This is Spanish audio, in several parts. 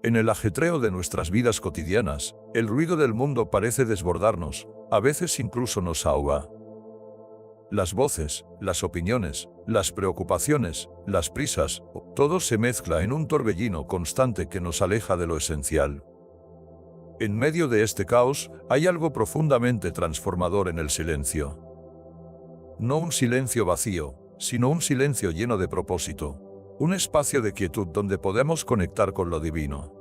En el ajetreo de nuestras vidas cotidianas, el ruido del mundo parece desbordarnos, a veces incluso nos ahoga. Las voces, las opiniones, las preocupaciones, las prisas, todo se mezcla en un torbellino constante que nos aleja de lo esencial. En medio de este caos, hay algo profundamente transformador en el silencio. No un silencio vacío, sino un silencio lleno de propósito. Un espacio de quietud donde podemos conectar con lo divino.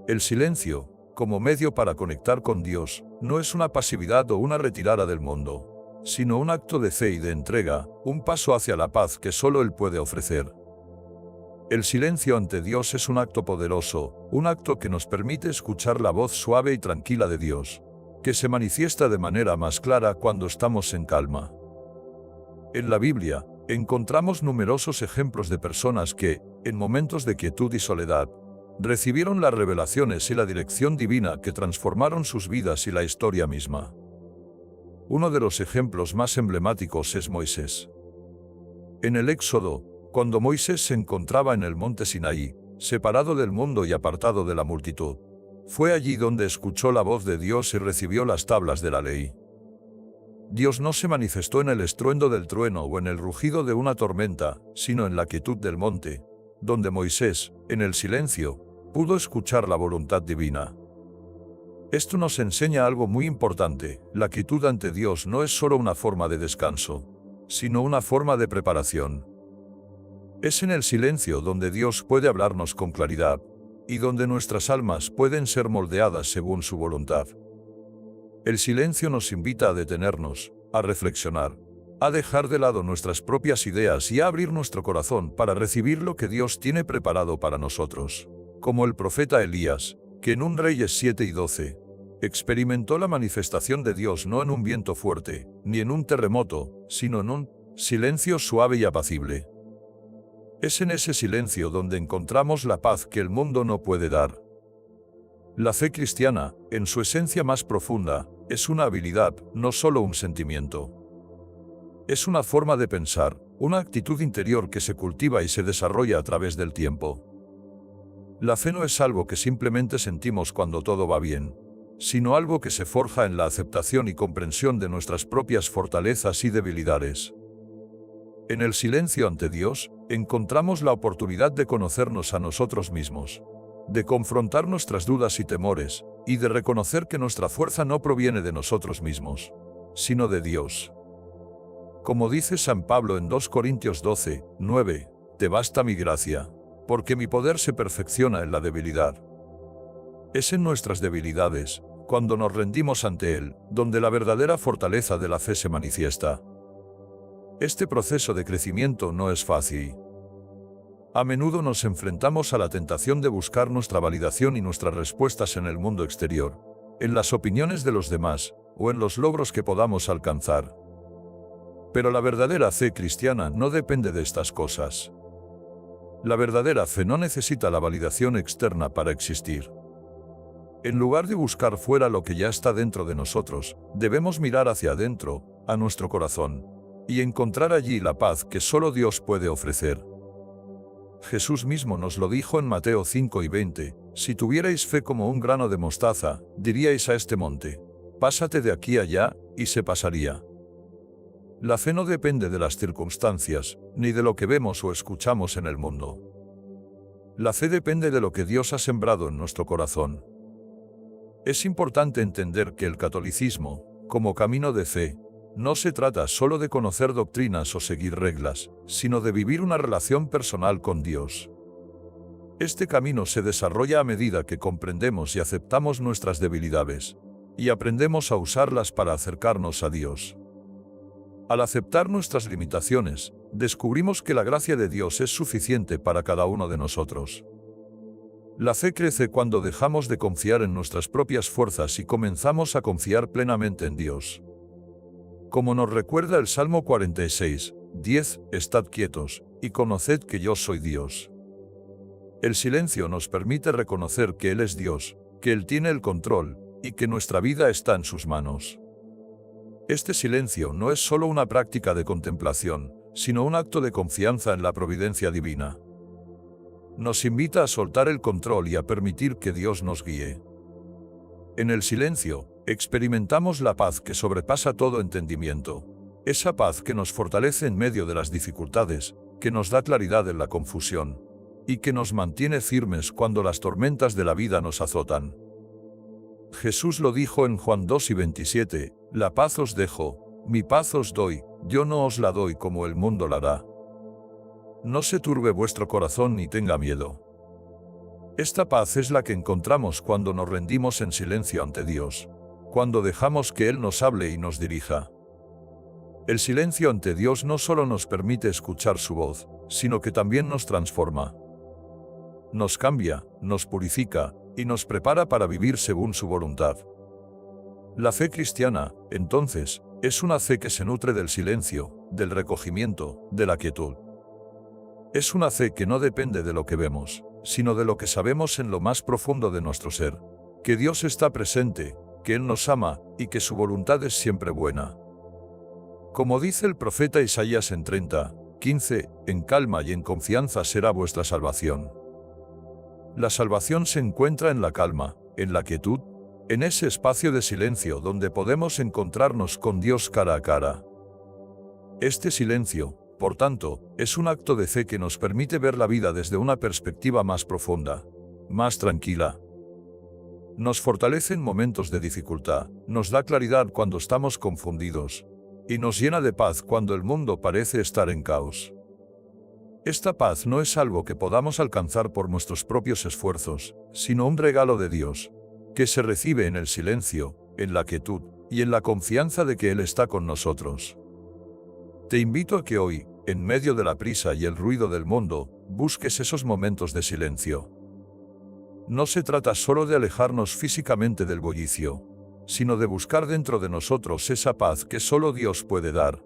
El silencio, como medio para conectar con Dios, no es una pasividad o una retirada del mundo, sino un acto de fe y de entrega, un paso hacia la paz que solo Él puede ofrecer. El silencio ante Dios es un acto poderoso, un acto que nos permite escuchar la voz suave y tranquila de Dios, que se manifiesta de manera más clara cuando estamos en calma. En la Biblia, encontramos numerosos ejemplos de personas que, en momentos de quietud y soledad, recibieron las revelaciones y la dirección divina que transformaron sus vidas y la historia misma. Uno de los ejemplos más emblemáticos es Moisés. En el Éxodo, cuando Moisés se encontraba en el monte Sinaí, separado del mundo y apartado de la multitud, fue allí donde escuchó la voz de Dios y recibió las tablas de la ley. Dios no se manifestó en el estruendo del trueno o en el rugido de una tormenta, sino en la quietud del monte, donde Moisés, en el silencio, pudo escuchar la voluntad divina. Esto nos enseña algo muy importante: la quietud ante Dios no es solo una forma de descanso, sino una forma de preparación. Es en el silencio donde Dios puede hablarnos con claridad, y donde nuestras almas pueden ser moldeadas según su voluntad. El silencio nos invita a detenernos, a reflexionar, a dejar de lado nuestras propias ideas y a abrir nuestro corazón para recibir lo que Dios tiene preparado para nosotros. Como el profeta Elías, que en 1 Reyes 7:12, experimentó la manifestación de Dios no en un viento fuerte, ni en un terremoto, sino en un silencio suave y apacible. Es en ese silencio donde encontramos la paz que el mundo no puede dar. La fe cristiana, en su esencia más profunda, es una habilidad, no solo un sentimiento. Es una forma de pensar, una actitud interior que se cultiva y se desarrolla a través del tiempo. La fe no es algo que simplemente sentimos cuando todo va bien, sino algo que se forja en la aceptación y comprensión de nuestras propias fortalezas y debilidades. En el silencio ante Dios, encontramos la oportunidad de conocernos a nosotros mismos, de confrontar nuestras dudas y temores, y de reconocer que nuestra fuerza no proviene de nosotros mismos, sino de Dios. Como dice San Pablo en 2 Corintios 12:9, «Te basta mi gracia, porque mi poder se perfecciona en la debilidad». Es en nuestras debilidades, cuando nos rendimos ante Él, donde la verdadera fortaleza de la fe se manifiesta. Este proceso de crecimiento no es fácil. A menudo nos enfrentamos a la tentación de buscar nuestra validación y nuestras respuestas en el mundo exterior, en las opiniones de los demás, o en los logros que podamos alcanzar. Pero la verdadera fe cristiana no depende de estas cosas. La verdadera fe no necesita la validación externa para existir. En lugar de buscar fuera lo que ya está dentro de nosotros, debemos mirar hacia adentro, a nuestro corazón, y encontrar allí la paz que solo Dios puede ofrecer. Jesús mismo nos lo dijo en Mateo 5:20, «Si tuvierais fe como un grano de mostaza, diríais a este monte, pásate de aquí allá, y se pasaría». La fe no depende de las circunstancias, ni de lo que vemos o escuchamos en el mundo. La fe depende de lo que Dios ha sembrado en nuestro corazón. Es importante entender que el catolicismo, como camino de fe, no se trata solo de conocer doctrinas o seguir reglas, sino de vivir una relación personal con Dios. Este camino se desarrolla a medida que comprendemos y aceptamos nuestras debilidades, y aprendemos a usarlas para acercarnos a Dios. Al aceptar nuestras limitaciones, descubrimos que la gracia de Dios es suficiente para cada uno de nosotros. La fe crece cuando dejamos de confiar en nuestras propias fuerzas y comenzamos a confiar plenamente en Dios. Como nos recuerda el Salmo 46:10, «Estad quietos, y conoced que yo soy Dios». El silencio nos permite reconocer que Él es Dios, que Él tiene el control, y que nuestra vida está en sus manos. Este silencio no es solo una práctica de contemplación, sino un acto de confianza en la providencia divina. nos invita a soltar el control y a permitir que Dios nos guíe. En el silencio, experimentamos la paz que sobrepasa todo entendimiento. Esa paz que nos fortalece en medio de las dificultades, que nos da claridad en la confusión, y que nos mantiene firmes cuando las tormentas de la vida nos azotan. Jesús lo dijo en Juan 2:27, «La paz os dejo, mi paz os doy, yo no os la doy como el mundo la da. No se turbe vuestro corazón ni tenga miedo». Esta paz es la que encontramos cuando nos rendimos en silencio ante Dios, cuando dejamos que Él nos hable y nos dirija. El silencio ante Dios no solo nos permite escuchar su voz, sino que también nos transforma. Nos cambia, nos purifica, y nos prepara para vivir según su voluntad. La fe cristiana, entonces, es una fe que se nutre del silencio, del recogimiento, de la quietud. Es una fe que no depende de lo que vemos, sino de lo que sabemos en lo más profundo de nuestro ser, que Dios está presente, que Él nos ama, y que su voluntad es siempre buena. Como dice el profeta Isaías en 30:15, en calma y en confianza será vuestra salvación. La salvación se encuentra en la calma, en la quietud, en ese espacio de silencio donde podemos encontrarnos con Dios cara a cara. Este silencio, por tanto, es un acto de fe que nos permite ver la vida desde una perspectiva más profunda, más tranquila. Nos fortalece en momentos de dificultad, nos da claridad cuando estamos confundidos, y nos llena de paz cuando el mundo parece estar en caos. Esta paz no es algo que podamos alcanzar por nuestros propios esfuerzos, sino un regalo de Dios, que se recibe en el silencio, en la quietud, y en la confianza de que Él está con nosotros. Te invito a que hoy, en medio de la prisa y el ruido del mundo, busques esos momentos de silencio. No se trata solo de alejarnos físicamente del bullicio, sino de buscar dentro de nosotros esa paz que solo Dios puede dar.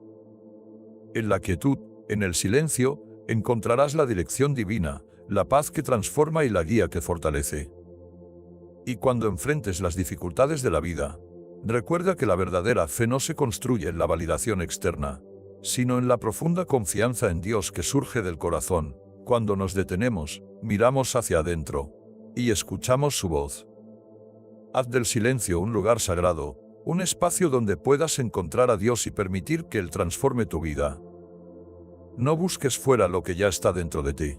En la quietud, en el silencio, encontrarás la dirección divina, la paz que transforma y la guía que fortalece. Y cuando enfrentes las dificultades de la vida, recuerda que la verdadera fe no se construye en la validación externa, sino en la profunda confianza en Dios que surge del corazón, cuando nos detenemos, miramos hacia adentro, y escuchamos su voz. Haz del silencio un lugar sagrado, un espacio donde puedas encontrar a Dios y permitir que Él transforme tu vida. No busques fuera lo que ya está dentro de ti.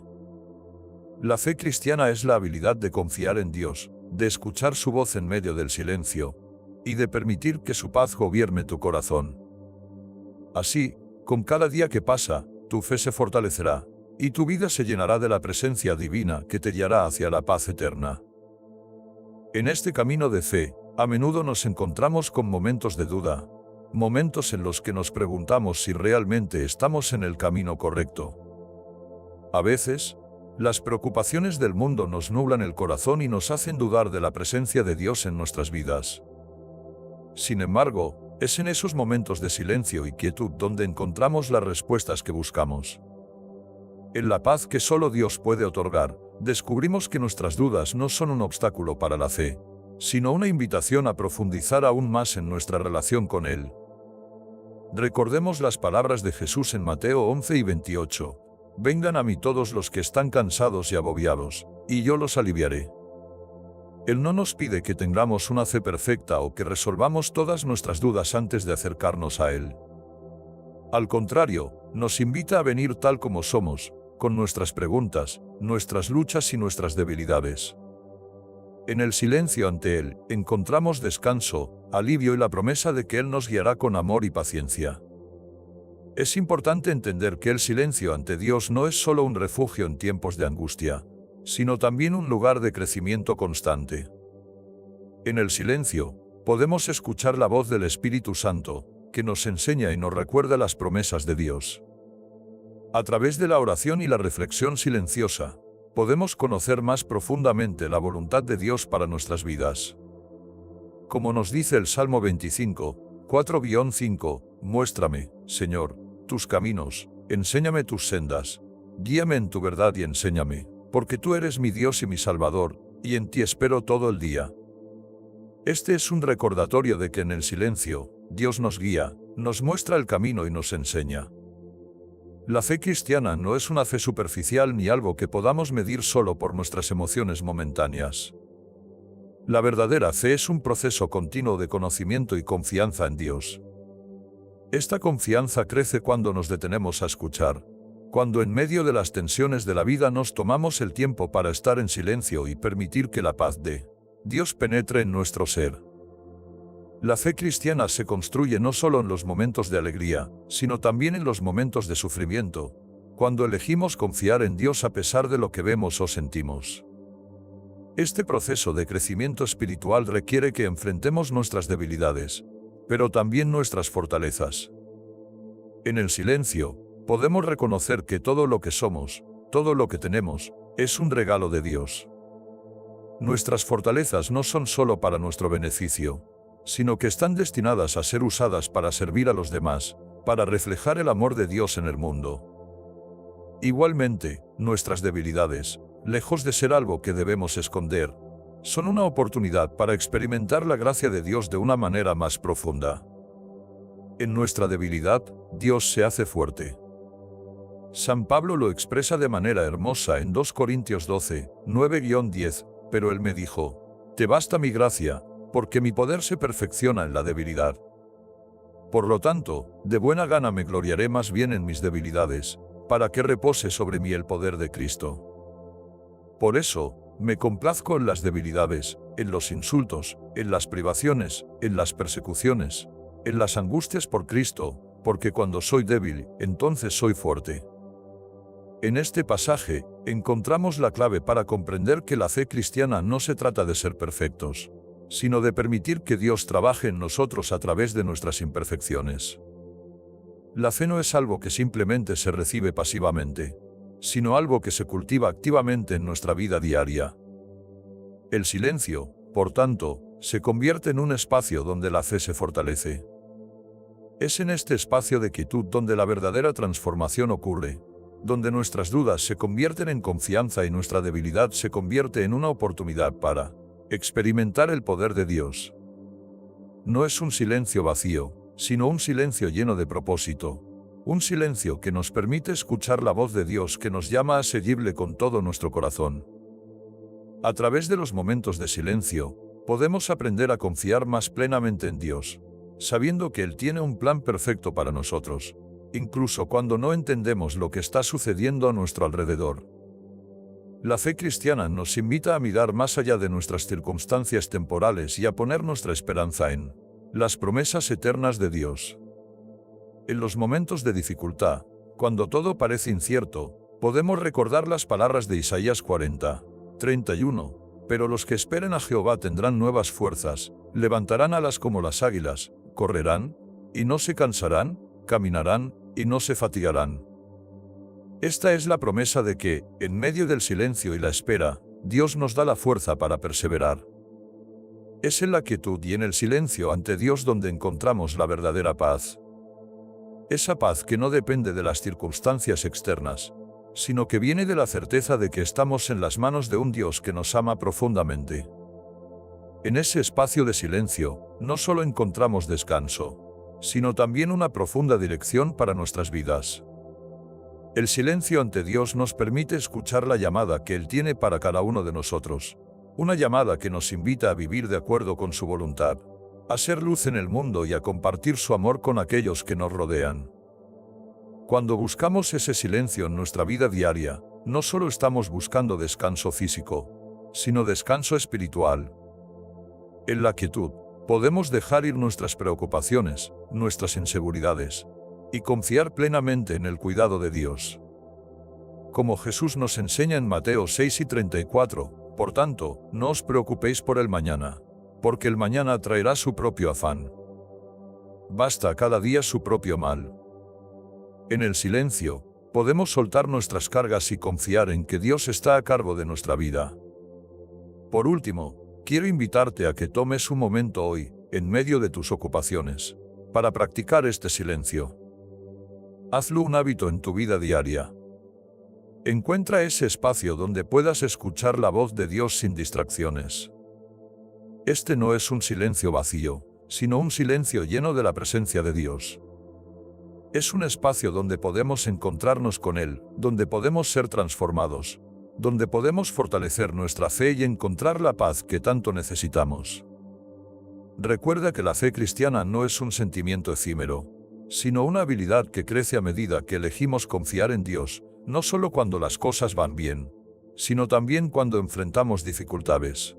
La fe cristiana es la habilidad de confiar en Dios, de escuchar su voz en medio del silencio, y de permitir que su paz gobierne tu corazón. Así, con cada día que pasa, tu fe se fortalecerá, y tu vida se llenará de la presencia divina que te guiará hacia la paz eterna. En este camino de fe, a menudo nos encontramos con momentos de duda, momentos en los que nos preguntamos si realmente estamos en el camino correcto. A veces, las preocupaciones del mundo nos nublan el corazón y nos hacen dudar de la presencia de Dios en nuestras vidas. Sin embargo, es en esos momentos de silencio y quietud donde encontramos las respuestas que buscamos. En la paz que solo Dios puede otorgar, descubrimos que nuestras dudas no son un obstáculo para la fe, sino una invitación a profundizar aún más en nuestra relación con Él. Recordemos las palabras de Jesús en Mateo 11:28. Vengan a mí todos los que están cansados y agobiados, y yo los aliviaré. Él no nos pide que tengamos una fe perfecta o que resolvamos todas nuestras dudas antes de acercarnos a Él. Al contrario, nos invita a venir tal como somos, con nuestras preguntas, nuestras luchas y nuestras debilidades. En el silencio ante Él, encontramos descanso, alivio y la promesa de que Él nos guiará con amor y paciencia. Es importante entender que el silencio ante Dios no es solo un refugio en tiempos de angustia, sino también un lugar de crecimiento constante. En el silencio, podemos escuchar la voz del Espíritu Santo, que nos enseña y nos recuerda las promesas de Dios. A través de la oración y la reflexión silenciosa, podemos conocer más profundamente la voluntad de Dios para nuestras vidas. Como nos dice el Salmo 25, 4-5, muéstrame, Señor, tus caminos, enséñame tus sendas, guíame en tu verdad y enséñame, porque tú eres mi Dios y mi Salvador, y en ti espero todo el día. Este es un recordatorio de que en el silencio, Dios nos guía, nos muestra el camino y nos enseña. La fe cristiana no es una fe superficial ni algo que podamos medir solo por nuestras emociones momentáneas. La verdadera fe es un proceso continuo de conocimiento y confianza en Dios. Esta confianza crece cuando nos detenemos a escuchar, cuando en medio de las tensiones de la vida nos tomamos el tiempo para estar en silencio y permitir que la paz de Dios penetre en nuestro ser. La fe cristiana se construye no solo en los momentos de alegría, sino también en los momentos de sufrimiento, cuando elegimos confiar en Dios a pesar de lo que vemos o sentimos. Este proceso de crecimiento espiritual requiere que enfrentemos nuestras debilidades, pero también nuestras fortalezas. En el silencio, podemos reconocer que todo lo que somos, todo lo que tenemos, es un regalo de Dios. Nuestras fortalezas no son solo para nuestro beneficio, sino que están destinadas a ser usadas para servir a los demás, para reflejar el amor de Dios en el mundo. Igualmente, nuestras debilidades, lejos de ser algo que debemos esconder, son una oportunidad para experimentar la gracia de Dios de una manera más profunda. En nuestra debilidad, Dios se hace fuerte. San Pablo lo expresa de manera hermosa en 2 Corintios 12, 9-10, pero él me dijo: «Te basta mi gracia, porque mi poder se perfecciona en la debilidad. Por lo tanto, de buena gana me gloriaré más bien en mis debilidades, para que repose sobre mí el poder de Cristo. Por eso, me complazco en las debilidades, en los insultos, en las privaciones, en las persecuciones, en las angustias por Cristo, porque cuando soy débil, entonces soy fuerte». En este pasaje, encontramos la clave para comprender que la fe cristiana no se trata de ser perfectos, sino de permitir que Dios trabaje en nosotros a través de nuestras imperfecciones. La fe no es algo que simplemente se recibe pasivamente, sino algo que se cultiva activamente en nuestra vida diaria. El silencio, por tanto, se convierte en un espacio donde la fe se fortalece. Es en este espacio de quietud donde la verdadera transformación ocurre, donde nuestras dudas se convierten en confianza y nuestra debilidad se convierte en una oportunidad para experimentar el poder de Dios. No es un silencio vacío, sino un silencio lleno de propósito, un silencio que nos permite escuchar la voz de Dios que nos llama a seguirle con todo nuestro corazón. A través de los momentos de silencio, podemos aprender a confiar más plenamente en Dios, sabiendo que Él tiene un plan perfecto para nosotros, incluso cuando no entendemos lo que está sucediendo a nuestro alrededor. La fe cristiana nos invita a mirar más allá de nuestras circunstancias temporales y a poner nuestra esperanza en las promesas eternas de Dios. En los momentos de dificultad, cuando todo parece incierto, podemos recordar las palabras de Isaías 40, 31, «Pero los que esperen a Jehová tendrán nuevas fuerzas, levantarán alas como las águilas, correrán, y no se cansarán, caminarán, y no se fatigarán». Esta es la promesa de que, en medio del silencio y la espera, Dios nos da la fuerza para perseverar. Es en la quietud y en el silencio ante Dios donde encontramos la verdadera paz. Esa paz que no depende de las circunstancias externas, sino que viene de la certeza de que estamos en las manos de un Dios que nos ama profundamente. En ese espacio de silencio, no solo encontramos descanso, sino también una profunda dirección para nuestras vidas. El silencio ante Dios nos permite escuchar la llamada que Él tiene para cada uno de nosotros, una llamada que nos invita a vivir de acuerdo con su voluntad, a ser luz en el mundo y a compartir su amor con aquellos que nos rodean. Cuando buscamos ese silencio en nuestra vida diaria, no solo estamos buscando descanso físico, sino descanso espiritual. En la quietud, podemos dejar ir nuestras preocupaciones, nuestras inseguridades, y confiar plenamente en el cuidado de Dios. Como Jesús nos enseña en Mateo 6:34, por tanto, no os preocupéis por el mañana, porque el mañana traerá su propio afán. Basta cada día su propio mal. En el silencio, podemos soltar nuestras cargas y confiar en que Dios está a cargo de nuestra vida. Por último, quiero invitarte a que tomes un momento hoy, en medio de tus ocupaciones, para practicar este silencio. Hazlo un hábito en tu vida diaria. Encuentra ese espacio donde puedas escuchar la voz de Dios sin distracciones. Este no es un silencio vacío, sino un silencio lleno de la presencia de Dios. Es un espacio donde podemos encontrarnos con Él, donde podemos ser transformados, donde podemos fortalecer nuestra fe y encontrar la paz que tanto necesitamos. Recuerda que la fe cristiana no es un sentimiento efímero, sino una habilidad que crece a medida que elegimos confiar en Dios, no solo cuando las cosas van bien, sino también cuando enfrentamos dificultades.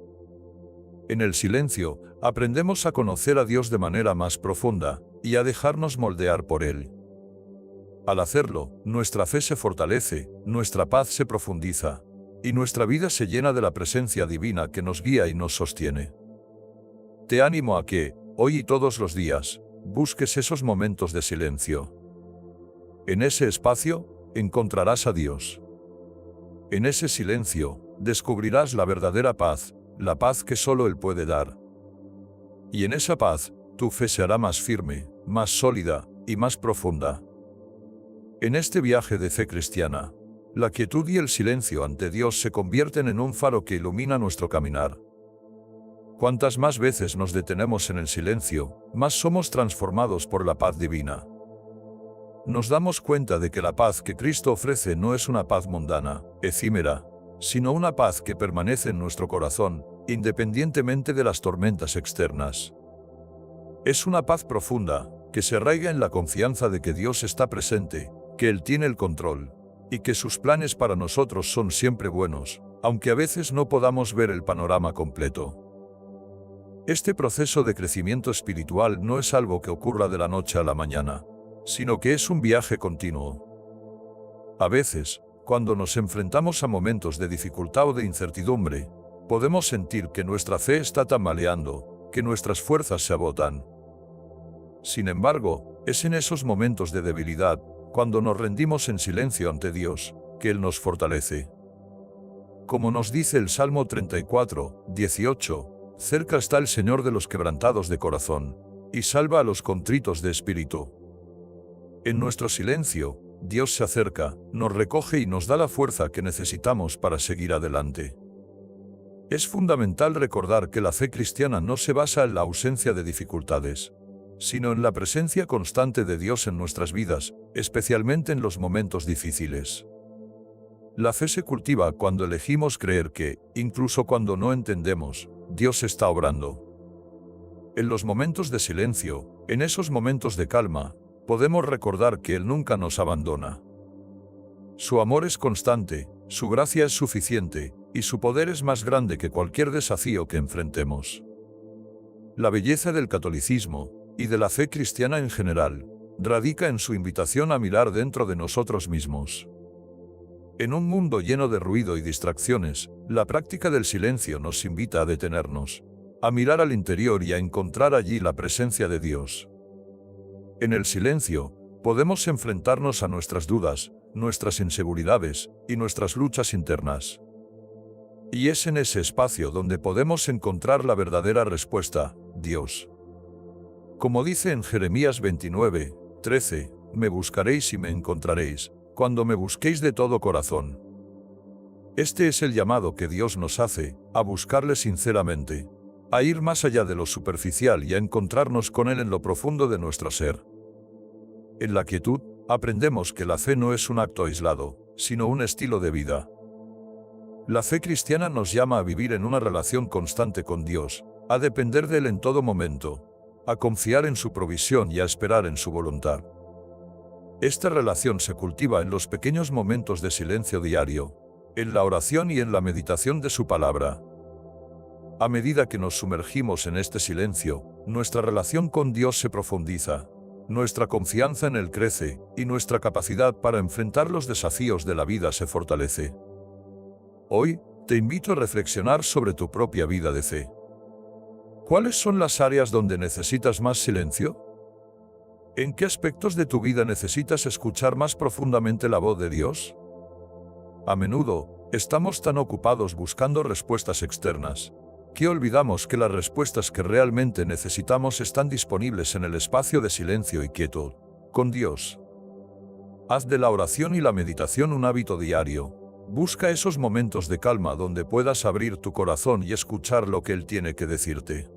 En el silencio, aprendemos a conocer a Dios de manera más profunda y a dejarnos moldear por Él. Al hacerlo, nuestra fe se fortalece, nuestra paz se profundiza, y nuestra vida se llena de la presencia divina que nos guía y nos sostiene. Te animo a que, hoy y todos los días, busques esos momentos de silencio. En ese espacio, encontrarás a Dios. En ese silencio, descubrirás la verdadera paz, la paz que solo Él puede dar. Y en esa paz, tu fe se hará más firme, más sólida y más profunda. En este viaje de fe cristiana, la quietud y el silencio ante Dios se convierten en un faro que ilumina nuestro caminar. Cuantas más veces nos detenemos en el silencio, más somos transformados por la paz divina. Nos damos cuenta de que la paz que Cristo ofrece no es una paz mundana, efímera, sino una paz que permanece en nuestro corazón, independientemente de las tormentas externas. Es una paz profunda, que se arraiga en la confianza de que Dios está presente, que Él tiene el control, y que sus planes para nosotros son siempre buenos, aunque a veces no podamos ver el panorama completo. Este proceso de crecimiento espiritual no es algo que ocurra de la noche a la mañana, sino que es un viaje continuo. A veces, cuando nos enfrentamos a momentos de dificultad o de incertidumbre, podemos sentir que nuestra fe está tambaleando, que nuestras fuerzas se agotan. Sin embargo, es en esos momentos de debilidad, cuando nos rendimos en silencio ante Dios, que Él nos fortalece. Como nos dice el Salmo 34, 18, cerca está el Señor de los quebrantados de corazón, y salva a los contritos de espíritu. En nuestro silencio, Dios se acerca, nos recoge y nos da la fuerza que necesitamos para seguir adelante. Es fundamental recordar que la fe cristiana no se basa en la ausencia de dificultades, sino en la presencia constante de Dios en nuestras vidas, especialmente en los momentos difíciles. La fe se cultiva cuando elegimos creer que, incluso cuando no entendemos, Dios está obrando. En los momentos de silencio, en esos momentos de calma, podemos recordar que Él nunca nos abandona. Su amor es constante, su gracia es suficiente, y su poder es más grande que cualquier desafío que enfrentemos. La belleza del catolicismo, y de la fe cristiana en general, radica en su invitación a mirar dentro de nosotros mismos. En un mundo lleno de ruido y distracciones, la práctica del silencio nos invita a detenernos, a mirar al interior y a encontrar allí la presencia de Dios. En el silencio, podemos enfrentarnos a nuestras dudas, nuestras inseguridades y nuestras luchas internas. Y es en ese espacio donde podemos encontrar la verdadera respuesta, Dios. Como dice en Jeremías 29, 13, me buscaréis y me encontraréis, cuando me busquéis de todo corazón. Este es el llamado que Dios nos hace, a buscarle sinceramente, a ir más allá de lo superficial y a encontrarnos con Él en lo profundo de nuestro ser. En la quietud, aprendemos que la fe no es un acto aislado, sino un estilo de vida. La fe cristiana nos llama a vivir en una relación constante con Dios, a depender de Él en todo momento, a confiar en su provisión y a esperar en su voluntad. Esta relación se cultiva en los pequeños momentos de silencio diario, en la oración y en la meditación de su palabra. A medida que nos sumergimos en este silencio, nuestra relación con Dios se profundiza, nuestra confianza en Él crece, y nuestra capacidad para enfrentar los desafíos de la vida se fortalece. Hoy, te invito a reflexionar sobre tu propia vida de fe. ¿Cuáles son las áreas donde necesitas más silencio? ¿En qué aspectos de tu vida necesitas escuchar más profundamente la voz de Dios? A menudo, estamos tan ocupados buscando respuestas externas, que olvidamos que las respuestas que realmente necesitamos están disponibles en el espacio de silencio y quietud, con Dios. Haz de la oración y la meditación un hábito diario. Busca esos momentos de calma donde puedas abrir tu corazón y escuchar lo que Él tiene que decirte.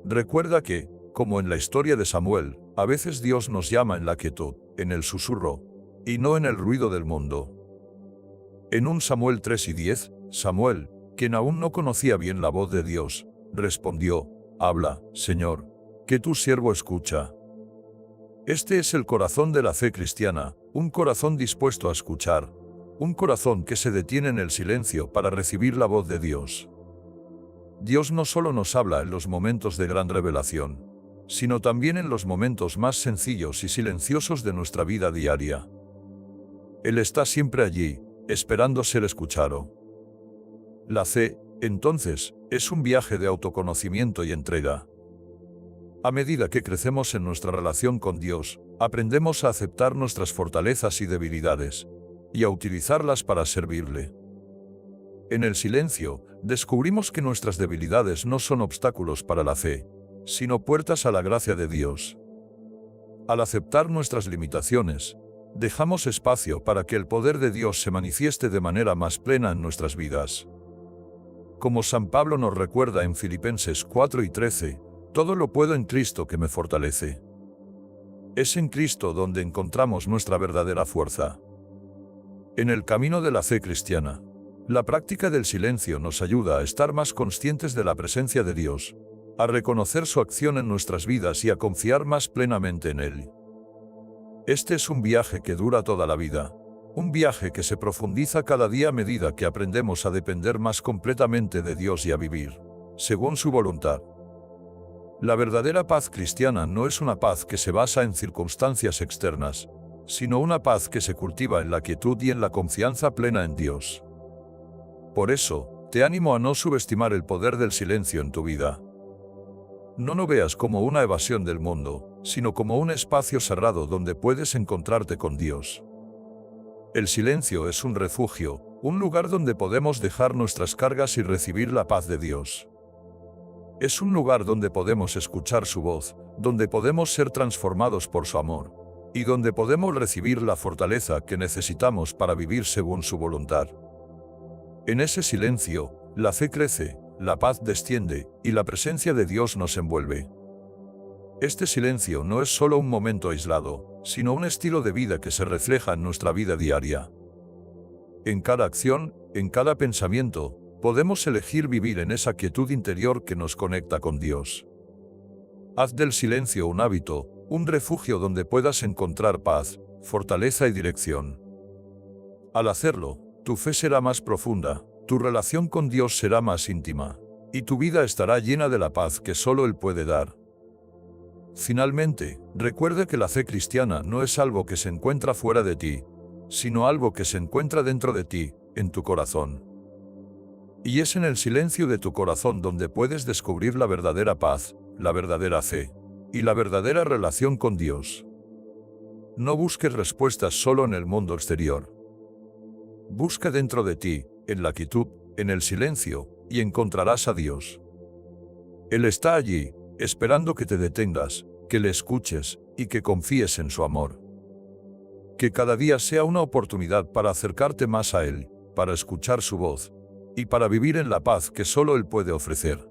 Recuerda que, como en la historia de Samuel, A veces Dios nos llama en la quietud, en el susurro, y no en el ruido del mundo. En 1 Samuel 3:10, Samuel, quien aún no conocía bien la voz de Dios, respondió: «Habla, Señor, que tu siervo escucha». Este es el corazón de la fe cristiana, un corazón dispuesto a escuchar, un corazón que se detiene en el silencio para recibir la voz de Dios. Dios no solo nos habla en los momentos de gran revelación, sino también en los momentos más sencillos y silenciosos de nuestra vida diaria. Él está siempre allí, esperando ser escuchado. La fe, entonces, es un viaje de autoconocimiento y entrega. A medida que crecemos en nuestra relación con Dios, aprendemos a aceptar nuestras fortalezas y debilidades, y a utilizarlas para servirle. En el silencio, descubrimos que nuestras debilidades no son obstáculos para la fe, sino puertas a la gracia de Dios. Al aceptar nuestras limitaciones, dejamos espacio para que el poder de Dios se manifieste de manera más plena en nuestras vidas. Como San Pablo nos recuerda en Filipenses 4:13, todo lo puedo en Cristo que me fortalece. Es en Cristo donde encontramos nuestra verdadera fuerza. En el camino de la fe cristiana, la práctica del silencio nos ayuda a estar más conscientes de la presencia de Dios, a reconocer su acción en nuestras vidas y a confiar más plenamente en Él. Este es un viaje que dura toda la vida, un viaje que se profundiza cada día a medida que aprendemos a depender más completamente de Dios y a vivir, según su voluntad. La verdadera paz cristiana no es una paz que se basa en circunstancias externas, sino una paz que se cultiva en la quietud y en la confianza plena en Dios. Por eso, te animo a no subestimar el poder del silencio en tu vida. No lo veas como una evasión del mundo, sino como un espacio cerrado donde puedes encontrarte con Dios. El silencio es un refugio, un lugar donde podemos dejar nuestras cargas y recibir la paz de Dios. Es un lugar donde podemos escuchar su voz, donde podemos ser transformados por su amor, y donde podemos recibir la fortaleza que necesitamos para vivir según su voluntad. En ese silencio, la fe crece, la paz desciende, y la presencia de Dios nos envuelve. Este silencio no es solo un momento aislado, sino un estilo de vida que se refleja en nuestra vida diaria. En cada acción, en cada pensamiento, podemos elegir vivir en esa quietud interior que nos conecta con Dios. Haz del silencio un hábito, un refugio donde puedas encontrar paz, fortaleza y dirección. Al hacerlo, tu fe será más profunda, tu relación con Dios será más íntima, y tu vida estará llena de la paz que solo Él puede dar. Finalmente, recuerde que la fe cristiana no es algo que se encuentra fuera de ti, sino algo que se encuentra dentro de ti, en tu corazón. Y es en el silencio de tu corazón donde puedes descubrir la verdadera paz, la verdadera fe, y la verdadera relación con Dios. No busques respuestas solo en el mundo exterior. Busca dentro de ti, en la quietud, en el silencio, y encontrarás a Dios. Él está allí, esperando que te detengas, que le escuches, y que confíes en su amor. Que cada día sea una oportunidad para acercarte más a Él, para escuchar su voz, y para vivir en la paz que solo Él puede ofrecer.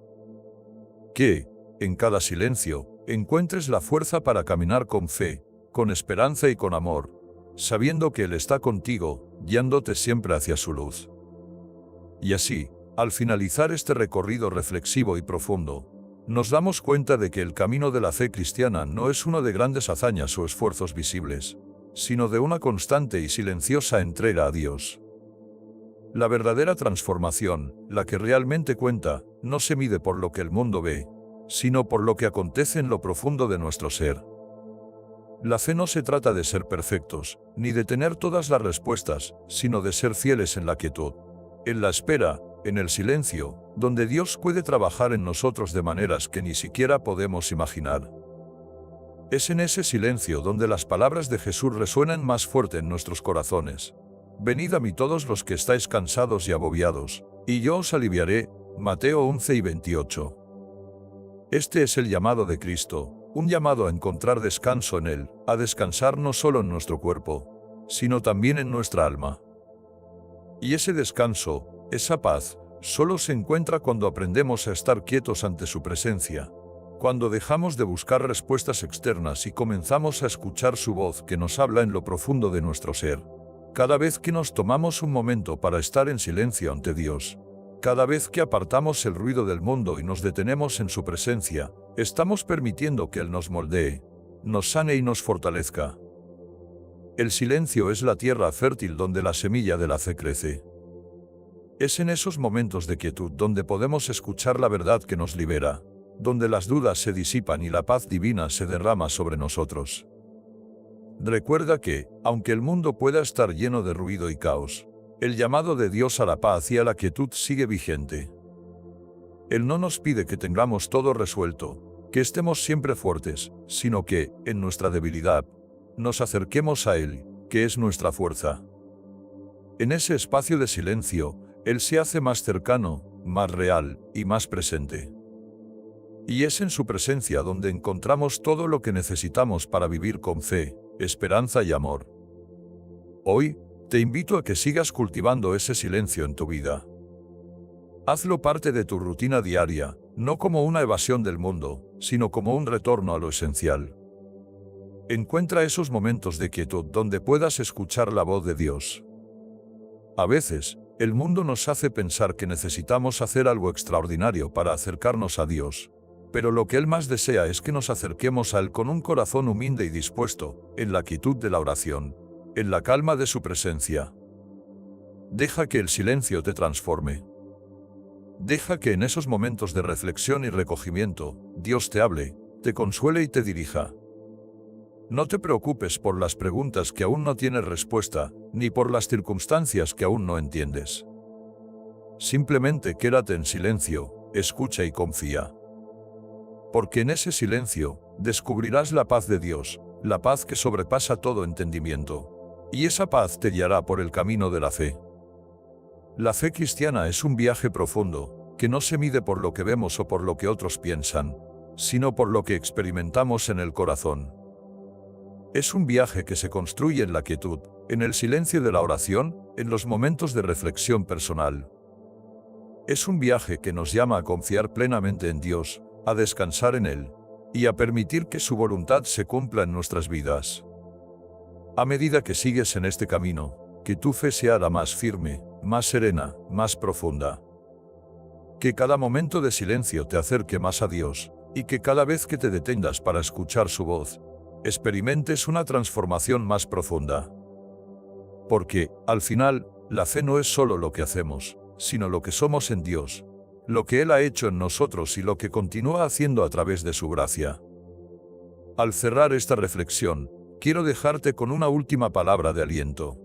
Que, en cada silencio, encuentres la fuerza para caminar con fe, con esperanza y con amor, sabiendo que Él está contigo, guiándote siempre hacia su luz. Y así, al finalizar este recorrido reflexivo y profundo, nos damos cuenta de que el camino de la fe cristiana no es uno de grandes hazañas o esfuerzos visibles, sino de una constante y silenciosa entrega a Dios. La verdadera transformación, la que realmente cuenta, no se mide por lo que el mundo ve, sino por lo que acontece en lo profundo de nuestro ser. La fe no se trata de ser perfectos, ni de tener todas las respuestas, sino de ser fieles en la quietud, en la espera, en el silencio, donde Dios puede trabajar en nosotros de maneras que ni siquiera podemos imaginar. Es en ese silencio donde las palabras de Jesús resuenan más fuerte en nuestros corazones. Venid a mí todos los que estáis cansados y agobiados, y yo os aliviaré. Mateo 11:28. Este es el llamado de Cristo, un llamado a encontrar descanso en Él, a descansar no solo en nuestro cuerpo, sino también en nuestra alma. Y ese descanso, esa paz, solo se encuentra cuando aprendemos a estar quietos ante su presencia, Cuando dejamos de buscar respuestas externas y comenzamos a escuchar su voz que nos habla en lo profundo de nuestro ser. Cada vez que nos tomamos un momento para estar en silencio ante Dios, cada vez que apartamos el ruido del mundo y nos detenemos en su presencia, estamos permitiendo que Él nos moldee, nos sane y nos fortalezca. El silencio es la tierra fértil donde la semilla de la fe crece. Es en esos momentos de quietud donde podemos escuchar la verdad que nos libera, donde las dudas se disipan y la paz divina se derrama sobre nosotros. Recuerda que, aunque el mundo pueda estar lleno de ruido y caos, el llamado de Dios a la paz y a la quietud sigue vigente. Él no nos pide que tengamos todo resuelto, que estemos siempre fuertes, sino que, en nuestra debilidad, nos acerquemos a Él, que es nuestra fuerza. En ese espacio de silencio, Él se hace más cercano, más real y más presente. Y es en su presencia donde encontramos todo lo que necesitamos para vivir con fe, esperanza y amor. Hoy, te invito a que sigas cultivando ese silencio en tu vida. Hazlo parte de tu rutina diaria, no como una evasión del mundo, sino como un retorno a lo esencial. Encuentra esos momentos de quietud donde puedas escuchar la voz de Dios. A veces, el mundo nos hace pensar que necesitamos hacer algo extraordinario para acercarnos a Dios, pero lo que Él más desea es que nos acerquemos a Él con un corazón humilde y dispuesto, en la quietud de la oración, en la calma de su presencia. Deja que el silencio te transforme. Deja que en esos momentos de reflexión y recogimiento, Dios te hable, te consuele y te dirija. No te preocupes por las preguntas que aún no tienes respuesta, ni por las circunstancias que aún no entiendes. Simplemente quédate en silencio, escucha y confía. Porque en ese silencio, descubrirás la paz de Dios, la paz que sobrepasa todo entendimiento. Y esa paz te guiará por el camino de la fe. La fe cristiana es un viaje profundo, que no se mide por lo que vemos o por lo que otros piensan, sino por lo que experimentamos en el corazón. Es un viaje que se construye en la quietud, en el silencio de la oración, en los momentos de reflexión personal. Es un viaje que nos llama a confiar plenamente en Dios, a descansar en Él, y a permitir que su voluntad se cumpla en nuestras vidas. A medida que sigues en este camino, que tu fe se hará más firme, más serena, más profunda. Que cada momento de silencio te acerque más a Dios, y que cada vez que te detengas para escuchar su voz, experimentes una transformación más profunda. Porque, al final, la fe no es solo lo que hacemos, sino lo que somos en Dios, lo que Él ha hecho en nosotros y lo que continúa haciendo a través de su gracia. Al cerrar esta reflexión, quiero dejarte con una última palabra de aliento.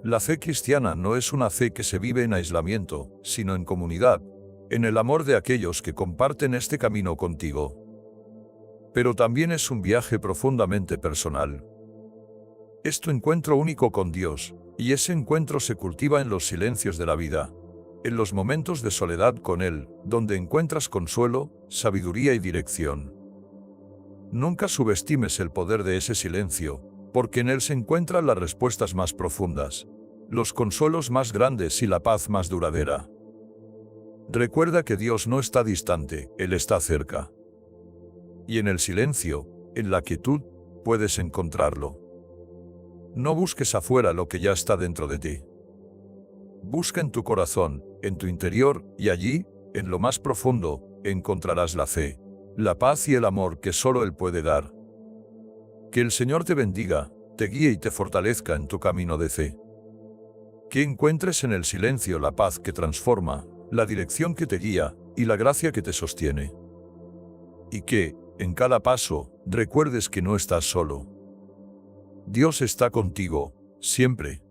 La fe cristiana no es una fe que se vive en aislamiento, sino en comunidad, en el amor de aquellos que comparten este camino contigo. Pero también es un viaje profundamente personal. Es tu encuentro único con Dios, y ese encuentro se cultiva en los silencios de la vida, en los momentos de soledad con Él, donde encuentras consuelo, sabiduría y dirección. Nunca subestimes el poder de ese silencio, porque en él se encuentran las respuestas más profundas, los consuelos más grandes y la paz más duradera. Recuerda que Dios no está distante, Él está cerca. Y en el silencio, en la quietud, puedes encontrarlo. No busques afuera lo que ya está dentro de ti. Busca en tu corazón, en tu interior, y allí, en lo más profundo, encontrarás la fe, la paz y el amor que solo Él puede dar. Que el Señor te bendiga, te guíe y te fortalezca en tu camino de fe. Que encuentres en el silencio la paz que transforma, la dirección que te guía y la gracia que te sostiene. Y que, en cada paso, recuerdes que no estás solo. Dios está contigo, siempre.